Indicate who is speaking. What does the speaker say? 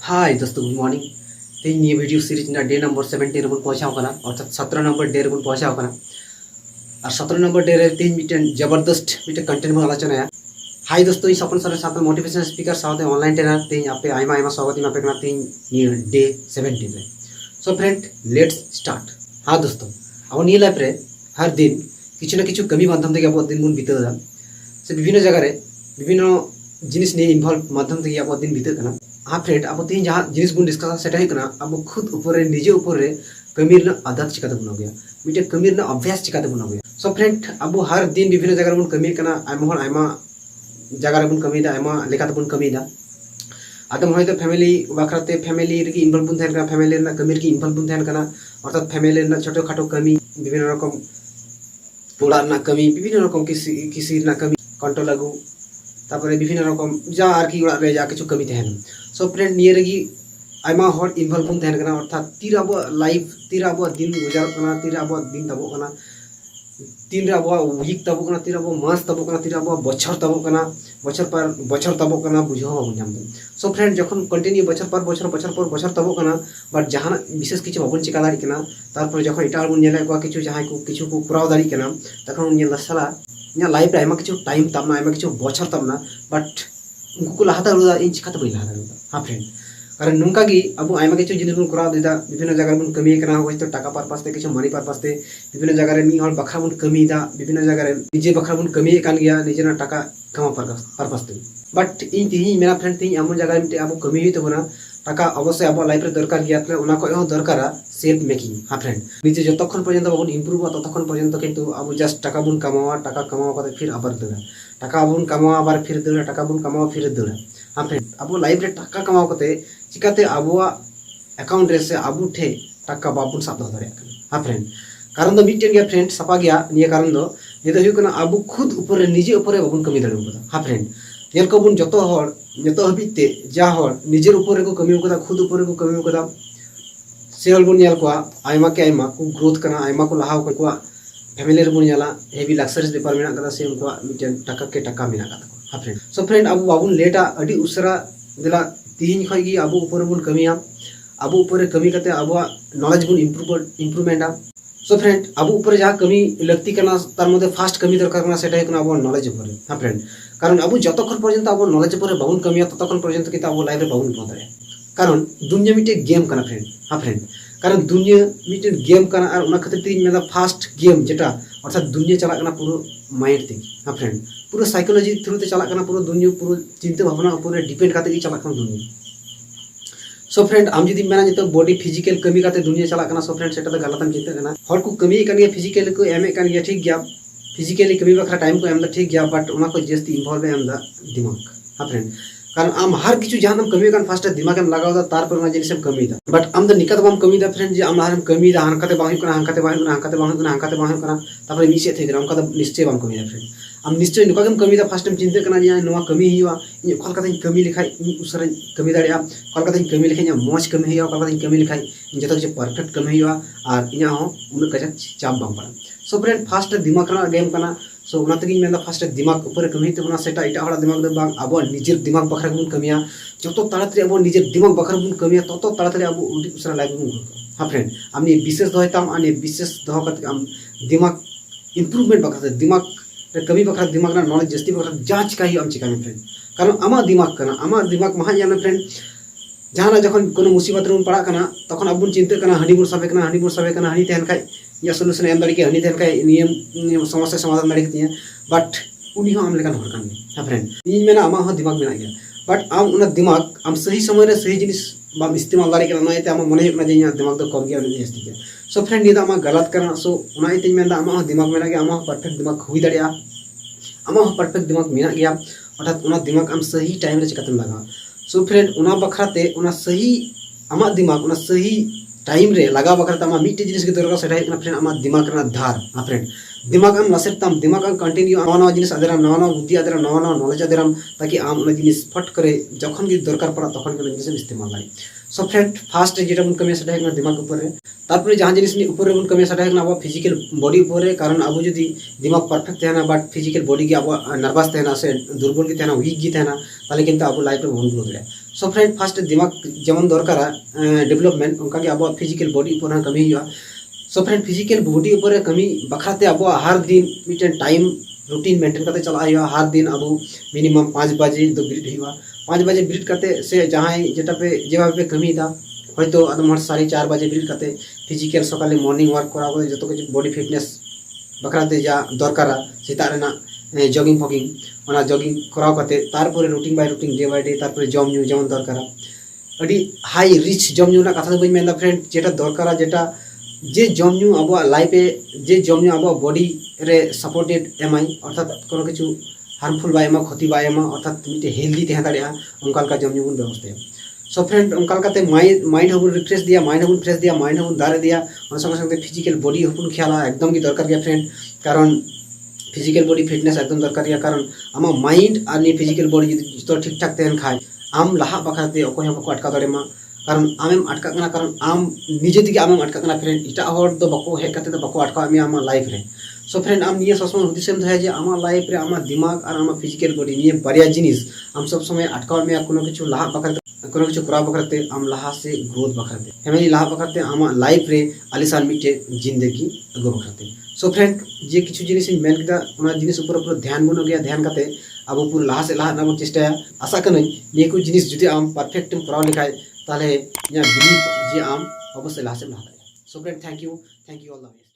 Speaker 1: हाय दोस्तों, good morning. तेज ये वीडियो सीरीज ना डे नंबर 17 बन पहुंचाव कना अर्थात 17 नंबर डे बन पहुंचाव कना और 17 नंबर डे रे तेज मिटन जबरदस्त मिटन कंटेंट बन आलोचना। हाय दोस्तों, सपन सर साथ मोटिवेशनल स्पीकर साथ ऑनलाइन ट्रेनर तेज आपे आयमा आयमा स्वागत आपे कना तेज ये डे 17 रे। So friend, let's start. हाँ दोस्तों, अब निये लाइफ रे हर दिन किछु ना किछु कमी माध्यम ते अब दिन बन बितेदा से विभिन्न जगह रे विभिन्न जिनिस ने इन्वॉल्व माध्यम ते अब दिन बिते कना। हाँ फ्रेंड, अब तीन जहाँ जिनिस बन डिस्कस सेटा है अब खुद ऊपर निजे ऊपर कमीर आदत चिकाते बन गया मिटे कमीर अभ्यास चिकाते बन गया। सो फ्रेंड, अब हर दिन विभिन्न जगह बन कमी आयमा जगह बन कमी आयमा लेकाते बन कमी आदम हयतो फैमिली बाखराते फैमिली रे इन्वॉल्व बन तहन फैमिली रे कमीर की इन्वॉल्व बन तहन अर्थात फैमिली रे छोटो खाटो कमी विभिन्न रकम ओड़ा ना कमी विभिन्न रकम किसी ना कमी कंट्रोल लागू तारपरे विभिन्न रकम जा आरकी ओड़ा रे जा किछु कमी तहन। सो फ्रेंड, निये रेगी आयमा हर इन्वॉल्व बन तहन कना अर्थात तीर अब लाइफ तीर अब दिन गुजार कना तीर अब दिन तबो कना तीन अब वीक तबो कना तीर अब मास तबो कना तीर अब बछर तबो कना बछर पर बछर तबो कना बुझो बाबू नाम। सो फ्रेंड, जखन कंटिन्यू बछर पर बछर तबो कना बट जहां विशेष किछु बाबन चिका दाड़ी कना तारपर जखन एटा बन नेला को किछु जहां को किछु को कुराव दाड़ी कना तखन नेला साला इन लाइफ रे आयमा किछु टाइम तबना आयमा किछु बछर तबना बट उनको लहाता रुदा इन चिकाते बई लहाता रुदा। हाँ फ्रेंड, कारण नोंका गी अब आयमा किछु जिनिस बन कुराव देदा विभिन्न जगह बन कमी कना होइतो टाका पर्पस ते किछु मनी पर्पस ते विभिन्न जगह रे मी हल बखरा बन कमी दा विभिन्न जगह रे निजे बखरा बन कमी कान गया निजे ना टाका कमा पर्पस ते बट इन ती मेरा फ्रेंड ती आमो जगह मिटे अब कमी हुई तबना टाका अवश्य अब लाइफ रे दरकार गया तले उना को दरकारा सेल्फ मेकिंग। हाँ फ्रेंड, निजे जतक्षण पर्यंत बाबन इम्प्रूव ततक्षण पर्यंत किंतु अब जस्ट टाका बन कमावा टाका कमावा कते फिर आबार दड़ा टाका बन कमावा आबार फिर दड़ा टाका बन कमावा फिर दड़ा। हाँ फ्रेंड, अब लाइफ रे टाका कमावा कते चिकाते आबोआ अकाउंट रे से आबू ठे टाका बाबन साब दो दाड़े। हाँ फ्रेंड, कारण दो मिटन गया फ्रेंड सपा गया निये कारण दो ये तो हुई आबू खुद ऊपर निजे ऊपर बाबन कमी दाड़े कदा। हाँ फ्रेंड, नेल कोबन जतो हर जतो हबिते जा हर निजे ऊपर को कमी कदा खुद ऊपर को कमी कदा सेल बन नेल को आयमा के आयमा को ग्रोथ कना आयमा को लहाव को फैमिली रे बन नेला हेवी लक्सरीज पेपर मेना कदा से उनको मिटन टाका के टाका मेना कदा। हाँ फ्रेंड, सो फ्रेंड, अब बाबन लेटा अडी उसरा दिला तीन खय गी अब ऊपर बन कमिया अब ऊपर कमी करते अब नॉलेज बन इम्प्रूवमेंट। सो फ्रेंड, अब ऊपर जहाँ कमी लगती करना तार मध्य फास्ट कमी दरकार करना सेटा है अब नॉलेज ऊपर। हाँ फ्रेंड, कारण अब जतक्षण पर्यंत अब नॉलेज ऊपर बाबन कमिया ततक्षण पर्यंत किंतु अब लाइफ रे बाबन ग्रो दाड़े कारण दुनिया मिटे गेम करना फ्रेंड। हाँ फ्रेंड, कारण दुनिया मिटे गेम करना और उना खातिर तीन मेदा फास्ट गेम जेटा अर्थात दुनिया चला करना पूरा माइंड ते। हाँ फ्रेंड, पूरा साइकोलॉजी थ्रू ते चला करना पूरा दुनिया पूरा चिंता भावना ऊपर डिपेंड करते ही चला करना दुनिया। सो फ्रेंड, आम जुदी मेना जो बॉडी फिजिकल कमी करते दुनिया चला करना सो फ्रेंड सेटा तो गलत चिंता करना हर को कमी कर फिजिकल को एम कर ठीक गया फिजिकली कमी बखरा टाइम को एम ठीक गया बट उना को जस्ती इन्वॉल्व एम दिमाग। हाँ फ्रेंड, कारण आम हर किछु जहां हम कमी कर फास्ट दिमाग एम लगाव दा तार पर उना जिनिस एम कमी दा बट आम द निकत बम कमी दा फ्रेंड जे आम हम कमी दा हानकाते बाहि कना हानकाते बाहि कना हानकाते बाहि कना हानकाते बाहि कना तापर मिसे थे ग्राम का निश्चय बम कमी दा फ्रेंड आम निश्चय नुका गम कमी दा फास्ट टाइम चिंता करना जे नोवा कमी हिवा इन कलकता कमी लिखाई इन उसरा कमी दाड़िया कलकता कमी लिखाई मौज कमी हिवा कलकता कमी लिखाई इन जतो जे परफेक्ट कमी हिवा और इना हो उन कजा चाप बम पड़ा। सो फ्रेंड, फास्ट दिमाग करना गेम करना सो उना तगी मेंदा फास्ट दिमाग ऊपर कमी ते बना सेटा इटा हड़ा दिमाग दे बांग अब निजेर दिमाग बखरा बन कमिया जतो ताड़ाताड़ी अब निजेर दिमाग बखरा बन कमिया ततो ताड़ाताड़ी अब उडी उसरा लाइफ बन ग्रो। हाँ फ्रेंड, आमनी विशेष दोहताम आने विशेष दोह करते आम दिमाग इम्प्रूवमेंट बखरा दिमाग कमी बखरा दिमाग ना नॉलेज जस्ती बखरा जांच का ही आम चिका में फ्रेंड कारण आमा दिमाग करना आमा दिमाग महा जाने फ्रेंड जहां जखन कोनो मुसीबत रे पड़ा करना तखन अब चिंता करना हनी बुन सबे करना हनी तहन खाय या सोल्यूशन एम दाड़ी के हनी तहन खाय नियम समस्या समाधान दाड़ी के बट उनी हो आम लेकन हर कान। हाँ फ्रेंड, इन मेना आमा हो दिमाग मेना गया बट आम उना दिमाग आम सही समय रे सही जिनिस बाम इस्तेमाल दाड़ी करना नाते आम मने हुकना जे दिमाग दो कम गया नहीं जस्ती गया। सो फ्रेंड, नि दा आमा गलत करना सो उना इते मेना आमा हो दिमाग मेना गया आमा परफेक्ट दिमाग हुई दाड़िया आमा हो परफेक्ट दिमाग मेना गया अर्थात उना दिमाग आम सही टाइम रे चिकातम लगा। सो फ्रेंड, उना बखराते उना सही आमा दिमाग उना सही टाइम रे लगा बखराते आमा मिट्टी जिनिस के दरकार सेटा है फ्रेंड आमा दिमाग करना धार। हाँ फ्रेंड, दिमाग आम लसेरताम दिमाग आम कंटिन्यू नवा जिनिस आदराम नवा बुद्धि आदराम नवा नॉलेज आदराम ताकि आम उना जिनिस फट करे जखन की दरकार पड़ा तखन के जिनिस इस्तेमाल दाड़ी। सो फ्रेंड, फास्ट जेटा बन कमी सेटा है दिमाग ऊपर रे तारपरे जहां जिनिस नि ऊपर बन कमी सेटा है अब फिजिकल बॉडी ऊपर रे कारण अब जदी दिमाग परफेक्ट रहना बट फिजिकल बॉडी के अब नर्वस रहना से दुर्बल की रहना वीक की रहना ताले किंतु अब लाइफ रे बहुत grow they. So friend fast दिमाग जेमन दरकारा डेवलपमेंट उनका अब फिजिकल बॉडी ऊपर कमी हुआ। सो फ्रेंड फिजिकल बॉडी ऊपर कमी बखराते अब हर दिन मिटन टाइम रूटीन मेंटेन करते चला हुआ। हर दिन अब मिनिमम 5 बजे दो ब्रिड हुआ। 5 बजे ब्रिड करते से जहाँ जेटा पे जेवा पे कमी था হয়তো আদম 4:30 बजे ब्रिड करते फिजिकल सकाले मॉर्निंग वर्क करा जो कुछ बॉडी फिटनेस बखराते जा दरकारा सेता रेना जॉगिंग फॉगिंग ओना जॉगिंग कराव करते तारपरे routine by routine day by day तारपरे जम न्यू जेमन दरकारा अडी हाई रिच जम न्यू ना कथा बई मेंदा फ्रेंड जेटा दरकारा जेटा जे जम न्यू अब लाइफ जे जम न्यू अब बॉडी रे सपोर्टेड एमआई अर्थात कोनो किछु हार्मफुल बाय एमा क्षति बाय एमा अर्थात मिटे हेल्दी तहे दाड़िया उनका का जम न्यू बुन व्यवस्था। सो फ्रेंड उनका माइंड हबुन रिफ्रेश दिया माइंड हबुन फ्रेश दिया माइंड हबुन दारे दिया संगे संगे फिजिकल बॉडी हबुन ख्याला एकदम की दरकार गया फ्रेंड। कारण फिजिकल बॉडी फिटनेस एकदम दरकार गया। कारण आम माइंड और फिजिकल बॉडी जो ठीक ठाक तहन खाए आम लहा बखाते अकय बको अटका दाड़ेमा। कारण आमेम अटका कना कारण आम निजे दिगे आमेम अटका कना फ्रेंड इटा हर दो बको हे करते तो बको अटका मे आमा लाइफ रे। सो फ्रेंड आम निये सब समय हुदिसम थाहे जे आमा लाइफ रे आमा दिमाग और आमा फिजिकल बॉडी निये बारिया जिनिस आम सब समय अटका मे कोनो किछु लहा बखाते कोनो किछु करा बखरते आम लहा से ग्रोथ बखरते फैमिली लहा बखरते आमा लाइफ रे आलिशान मिटे जिंदगी अगो बखरते। सो फ्रेंड जे किछु जिनिस मेन केदा ओना जिनिस ऊपर ऊपर ध्यान बनो गया ध्यान करते अब पूरा लहा से लहा ना चेष्टा आशा करें ये कुछ जिनिस जुदी आम परफेक्ट कराव लिखाय ताले या बिलीव जे आम अवश्य लहा से लहा। So friend thank you all the best.